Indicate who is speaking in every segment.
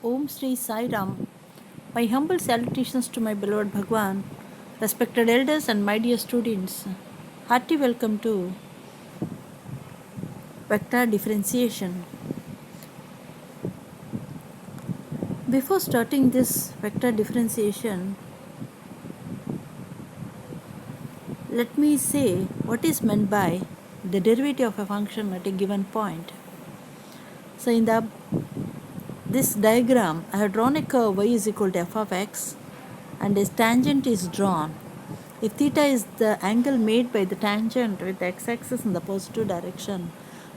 Speaker 1: Om Sri Sai Ram. My humble salutations to my beloved Bhagwan, respected elders and my dear students. Hearty welcome to vector differentiation. Before starting this vector differentiation, let me say what is meant by the derivative of a function at a given point. So in this diagram, I have drawn a curve y is equal to f of x and its tangent is drawn. If theta is the angle made by the tangent with the x-axis in the positive direction,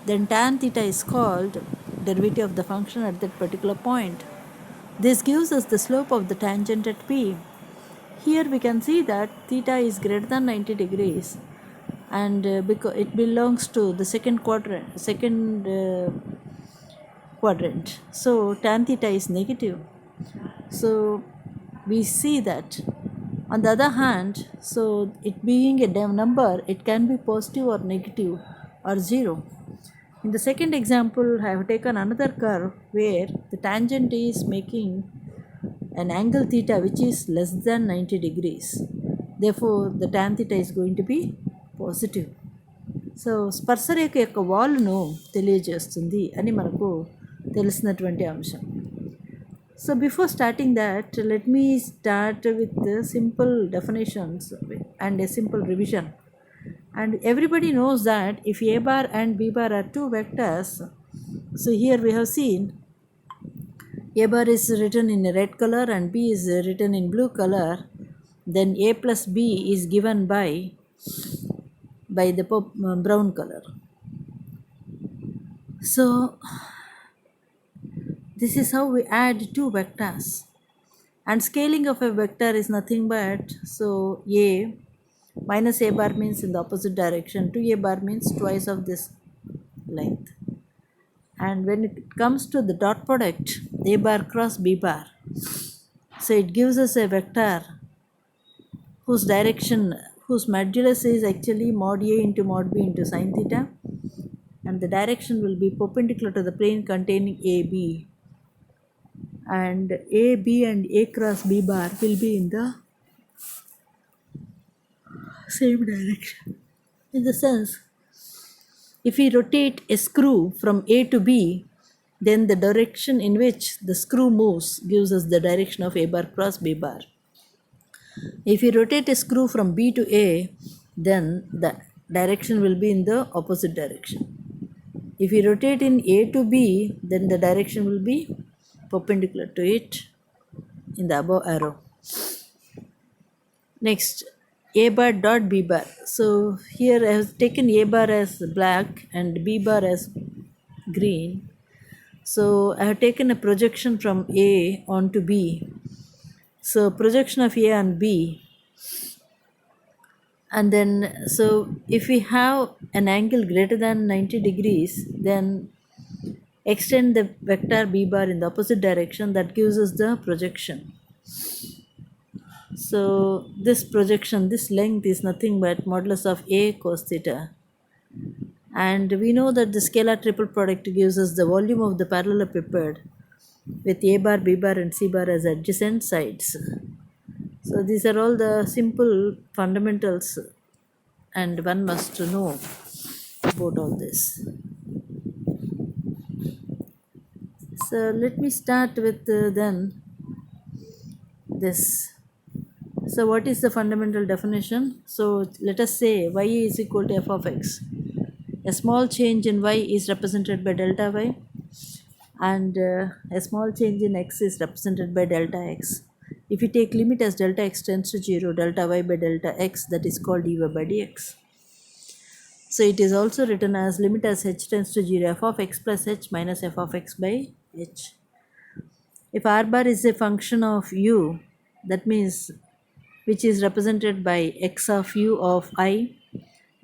Speaker 1: then tan theta is called derivative of the function at that particular point. This gives us the slope of the tangent at P. Here we can see that theta is greater than 90 degrees and because it belongs to the second quadrant. So tan theta is negative. So we see that on the other hand, so it being a number, it can be positive or negative or zero. In the second example, I have taken another curve where the tangent is making an angle theta which is less than 90 degrees. Therefore, the tan theta is going to be positive. So స్పర్శరేఖ యొక్క వాలును తెలియజేస్తుంది అని మనకు తెలిసినటువంటి అంశం. So before starting that, let me start with the simple definitions and a simple revision. And everybody knows that if a bar and b bar are two vectors, so here we have seen a bar is written in red color and b is written in blue color, then a plus b is given by the brown color. So this is how we add two vectors, and scaling of a vector is nothing but, so a minus a bar means in the opposite direction, 2a bar means twice of this length, and when it comes to the dot product a bar cross b bar, so it gives us a vector whose modulus is actually mod a into mod b into sin theta, and the direction will be perpendicular to the plane containing AB, and AB and A cross B bar will be in the same direction. In the sense, if we rotate a screw from A to B, then the direction in which the screw moves gives us the direction of A bar cross B bar. If we rotate a screw from B to A, then the direction will be in the opposite direction. If we rotate in A to B, then the direction will be perpendicular to it in the above arrow. Next, a bar dot b bar. So here I have taken a bar as black and b bar as green. So I have taken a projection from A onto B. So projection of A on B, and then so if we have an angle greater than 90 degrees, then extend the vector b bar in the opposite direction, that gives us the projection. So this projection, this length is nothing but modulus of a cos theta, and we know that the scalar triple product gives us the volume of the parallelepiped with a bar, b bar and c bar as adjacent sides. So these are all the simple fundamentals, and one must know about all this. So let me start with then this. So what is the fundamental definition? So let us say y is equal to f of x. A small change in y is represented by delta y, and a small change in x is represented by delta x. If you take limit as delta x tends to 0, delta y by delta x, that is called dy by dx. So it is also written as limit as h tends to 0, f of x plus h minus f of x by h. If r bar is a function of u, that means which is represented by x of u of I,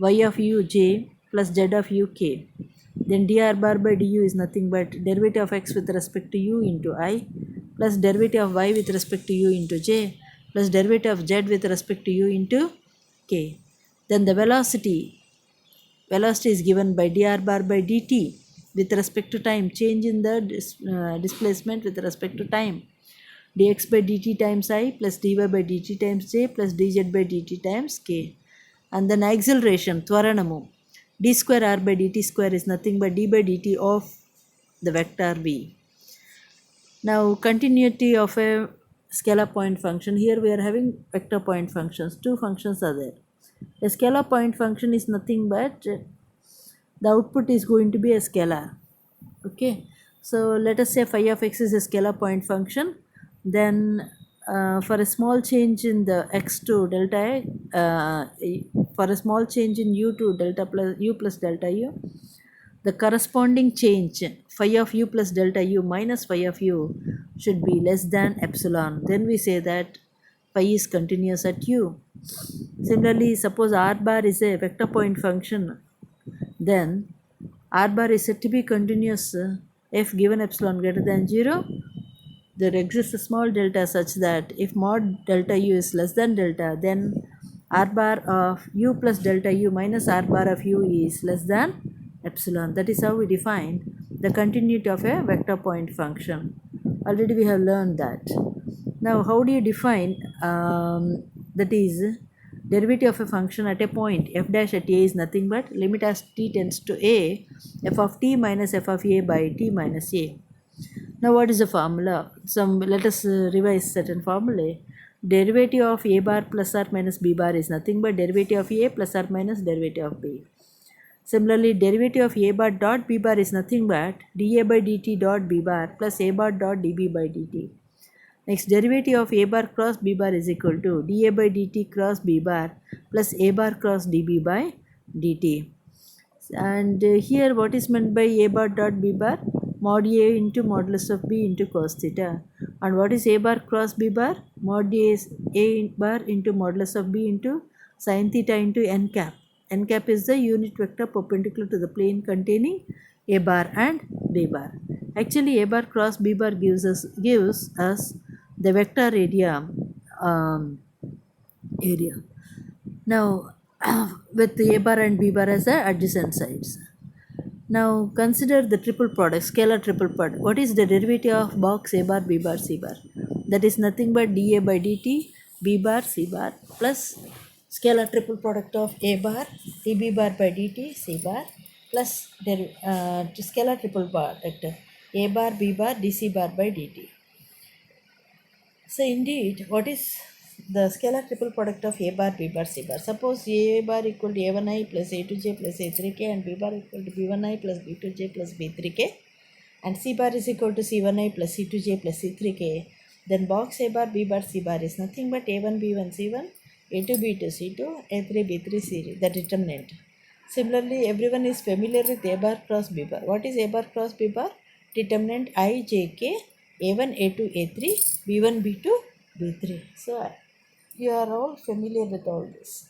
Speaker 1: y of u j plus z of u k, then dr bar by du is nothing but derivative of x with respect to u into I plus derivative of y with respect to u into j plus derivative of z with respect to u into k. Then the velocity is given by dr bar by dt with respect to time, change in the displacement with respect to time. Dx by dt times I plus dy by dt times j plus dz by dt times k. And then acceleration, tvaranamu, d square r by dt square is nothing but d by dt of the vector v. Now continuity of a scalar point function. Here we are having vector point functions. Two functions are there. A scalar point function is nothing but the output is going to be a scalar. Okay, so let us say phi of x is a scalar point function. Then for a small change in the x to delta for a small change in u to delta plus u plus delta u, the corresponding change phi of u plus delta u minus phi of u should be less than epsilon. Then we say that phi is continuous at u. Similarly, suppose r bar is a vector point function, then r bar is said to be continuous if given epsilon greater than 0. There exists a small delta such that if mod delta u is less than delta, then r bar of u plus delta u minus r bar of u is less than epsilon. That is how we define the continuity of a vector point function. Already we have learned that. Now how do you define that is derivative of a function at a point f dash at a is nothing but limit as t tends to a f of t minus f of a by t minus a. Now what is the formula? Let us revise certain formulae. Derivative of a bar plus or minus b bar is nothing but derivative of a plus or minus derivative of b. Similarly, derivative of a bar dot b bar is nothing but dA by dt dot b bar plus a bar dot db by dt. Next, derivative of a bar cross b bar is equal to dA by dt cross b bar plus a bar cross db by dt. And here what is meant by a bar dot b bar? Mod a into modulus of b into cos theta. And what is a bar cross b bar? Mod a is a bar into modulus of b into sin theta into n cap. N cap is the unit vector perpendicular to the plane containing a bar and b bar. Actually, a bar cross b bar gives us the vector area. Now, with a bar and b bar as the adjacent sides. Now consider the triple product, scalar triple product. What is the derivative of box a bar, b bar, c bar? That is nothing but dA by dt, b bar, c bar plus scalar triple product of a bar, db bar by dt, c bar plus scalar triple product a bar, b bar, dc bar by dt. So indeed, what is the scalar triple product of a bar, b bar, c bar? Suppose a bar equal to a1i plus a2j plus a3k and b bar equal to b1i plus b2j plus b3k and c bar is equal to c1i plus c2j plus c3k. Then box a bar, b bar, c bar is nothing but a1, b1, c1, a2, b2, c2, a3, b3, c3, the determinant. Similarly, everyone is familiar with a bar cross b bar. What is a bar cross b bar? Determinant I, j, k, a1, a2, a3, b1, b2, b3. So you are all familiar with all this.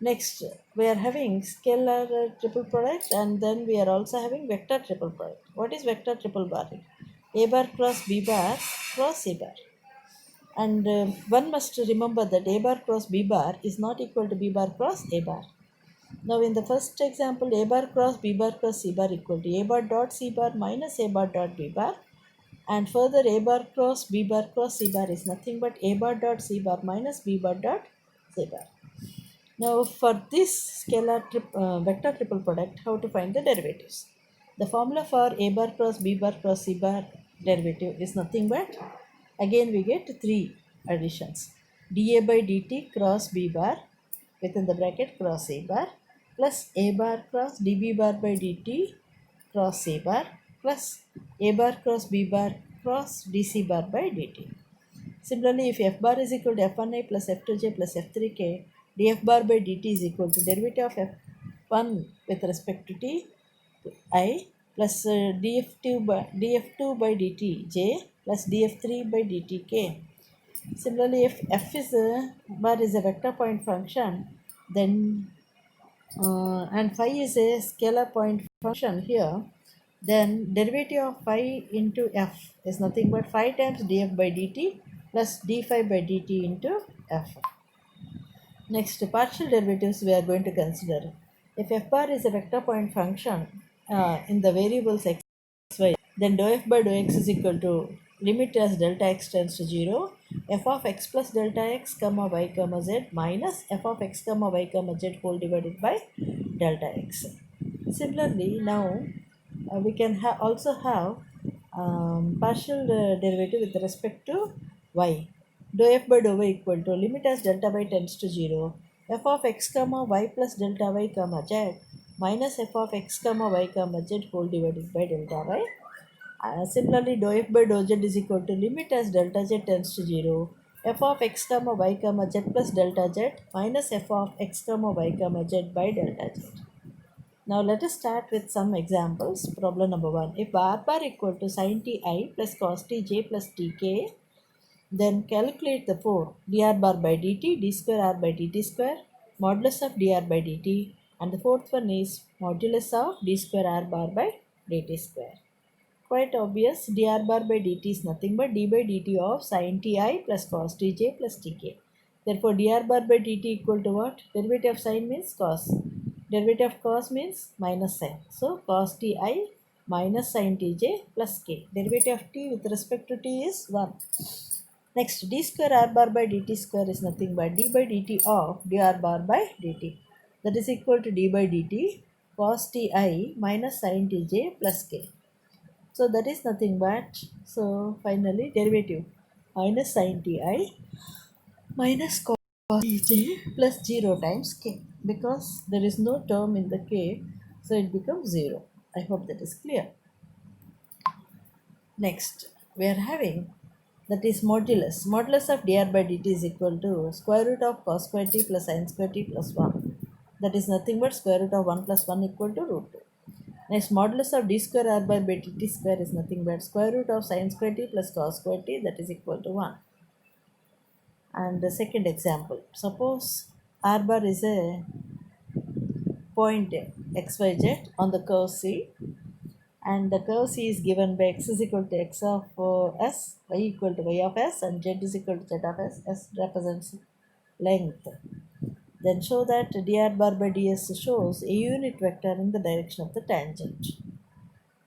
Speaker 1: Next, we are having scalar triple product and then we are also having vector triple product. What is vector triple bar? A bar cross b bar cross a bar. And one must remember that a bar cross b bar is not equal to b bar cross a bar. Now in the first example, a bar cross b bar cross c bar equal to a bar dot c bar minus a bar dot b bar. And further, a bar cross b bar cross c bar is nothing but a bar dot c bar minus b bar dot c bar. Now for this scalar vector triple product, how to find the derivatives? The formula for a bar cross b bar cross c bar derivative is nothing but, again we get three additions. dA by dt cross b bar within the bracket cross a bar plus a bar cross db bar by dt cross a bar plus a bar cross b bar cross dc bar by dt. Similarly, if f bar is equal to f1i plus f2j plus f3k, df bar by dt is equal to derivative of f1 with respect to t I plus df2 by dt j plus df3 by dt k. Similarly, if f is bar is a vector point function, then and phi is a scalar point function here, then derivative of phi into f is nothing but phi times df by dt plus d phi by dt into f. Next, partial derivatives we are going to consider. If f bar is a vector point function, in the variables x, y, then dou f by dou x is equal to limit as delta x tends to 0, f of x plus delta x comma y comma z minus f of x comma y comma z whole divided by delta x. Similarly, now we can also have partial derivative with respect to y. Dou f by dou y equal to limit as delta y tends to 0, f of x comma y plus delta y comma z minus f of x comma y comma z whole divided by delta y. Similarly, dou f by dou z is equal to limit as delta z tends to 0, f of x comma y comma z plus delta z minus f of x comma y comma z by delta z. Now let us start with some examples. Problem number 1. If r bar equal to sin t I plus cos t j plus tk, then calculate the 4 dr bar by dt, d square r by dt square, modulus of dr by dt, and the fourth one is modulus of d square r bar by dt square. Quite obvious, dr bar by dt is nothing but d by dt of sin ti plus cos tj plus tk. Therefore, dr bar by dt equal to what? Derivative of sin means cos. Derivative of cos means minus sin. So, cos ti minus sin tj plus k. Derivative of t with respect to t is 1. Next, d square r bar by dt square is nothing but d by dt of dr bar by dt. That is equal to d by dt cos ti minus sin tj plus k. So that is nothing but, so finally derivative minus sin ti minus cos tj plus 0 times k, because there is no term in the k, so it becomes 0. I hope that is clear. Next, we are having, that is modulus. Modulus of dr by dt is equal to square root of cos square t plus sin square t plus 1. That is nothing but square root of 1 plus 1 equal to root 2. Next, modulus of d square r by dt square is nothing but square root of sin square t plus cos square t, that is equal to 1. And the second example, suppose r bar is a point xyz on the curve C, and the curve C is given by x is equal to x of s, y equal to y of s, and z is equal to z of s. S represents length. Then show that dr bar by ds shows a unit vector in the direction of the tangent.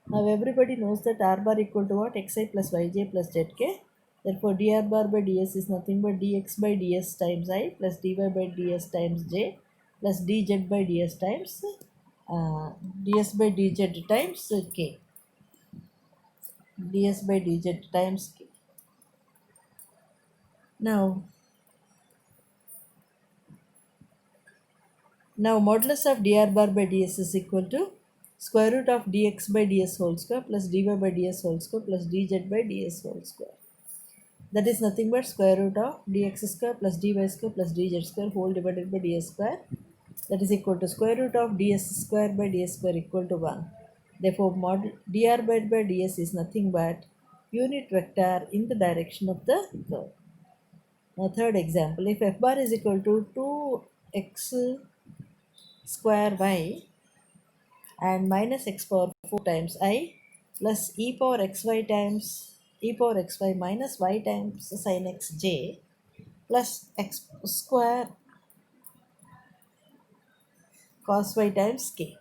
Speaker 1: Now everybody knows that r bar equal to what? Xi plus yj plus zk. Therefore dr bar by ds is nothing but dx by ds times I plus dy by ds times j plus dz by ds times ds by dz times k. ds by dz times k. Now modulus of dr bar by ds is equal to square root of dx by ds whole square plus dy by ds whole square plus dz by ds whole square. That is nothing but square root of dx square plus dy square plus dz square whole divided by ds square. That is equal to square root of ds square by ds square equal to 1. Therefore, dr by ds is nothing but unit vector in the direction of the curve. Now, third example, if f bar is equal to 2x square y and minus x power 4 times I plus e power xy times e power xy minus y times sin xj plus x square cos y times k.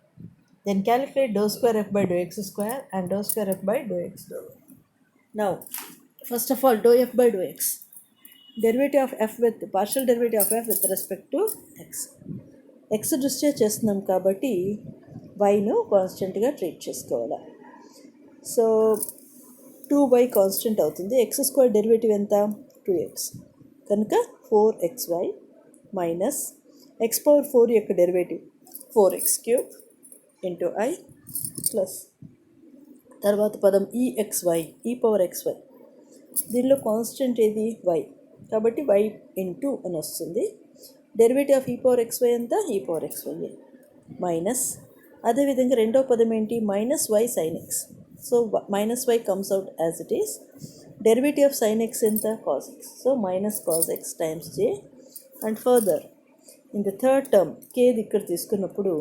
Speaker 1: Then calculate dou square f by dou x square and dou square f by dou x dou y. Now, first of all, dou f by dou x. Derivative of f with partial derivative of f with respect to x. x దృష్ట్యా చేస్తున్నాం కాబట్టి wine కాన్స్టెంట్గా treat చేసుకోవాలి. So 2y constant అవుతుంది. X square derivative ఎంత? 2x. కనుక 4xy minus X power 4 యొక్క derivative 4x³ into I plus తర్వాత పదం ఈఎక్స్వై ఈ పవర్ xy. దీనిలో కాన్స్టెంట్ ఏది? y. కాబట్టి y ఇంటూ అని వస్తుంది. డెరివేటివ్ ఆఫ్ ఈ పవర్ xy ఎంత? ఈ పవర్ xy మైనస్ అదేవిధంగా రెండో పదం ఏంటి? Minus y sin x. So minus y comes out as it is. Derivative of sin x ఎంత? cos x. So minus cos x times j. And further in the third term కేది ఇక్కడ తీసుకున్నప్పుడు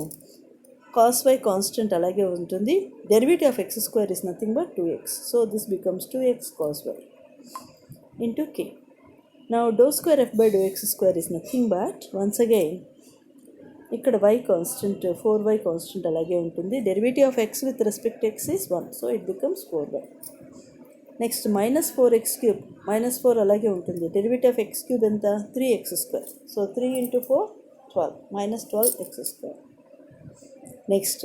Speaker 1: cos y constant అలాగే ఉంటుంది. Derivative of x square is nothing but 2x. So this becomes 2x cos y into k. Now dou square f by dou x square is nothing but once again ఇక్కడ y constant 4y constant అలాగే ఉంటుంది. Derivative of x with respect x is 1, so it becomes 4y. Next -4x³ -4 అలాగే ఉంటుంది. Derivative of x³ ఎంత? 3x². So 3 × 4 12 -12x². Next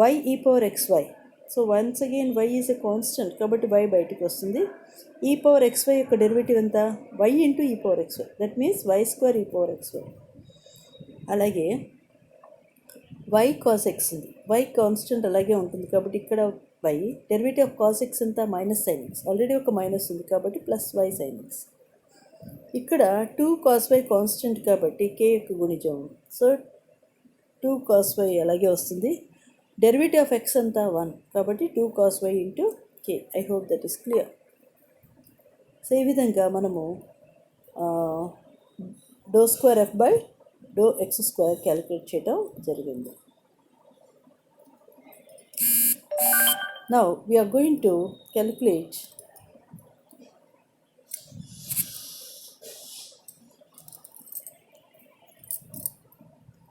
Speaker 1: y e⁻xy. So once again y is a constant కాబట్టి y బయటికి వస్తుంది. e⁻xy యొక్క derivative ఎంత? y × e⁻xy, that means y² e⁻xy. అలాగే y cos x ఉంది. y కాన్స్టెంట్ అలాగే ఉంటుంది కాబట్టి ఇక్కడ y derivative of cos x ఎంత? -sin x. ఆల్రెడీ ఒక మైనస్ ఉంది కాబట్టి +y sin x. ఇక్కడ 2 cos y కాన్స్టెంట్ కాబట్టి k యొక్క గుణిజం, సో 2 cos y అలాగే వస్తుంది. డెరివేటివ్ ఆఫ్ x అంతా 1 కాబట్టి 2 cos y × k. I hope that is clear. So ఈ విధంగా మనము ∂2f/∂x² క్యాలిక్యులేట్ చేయడం జరిగింది. Now we are going to calculate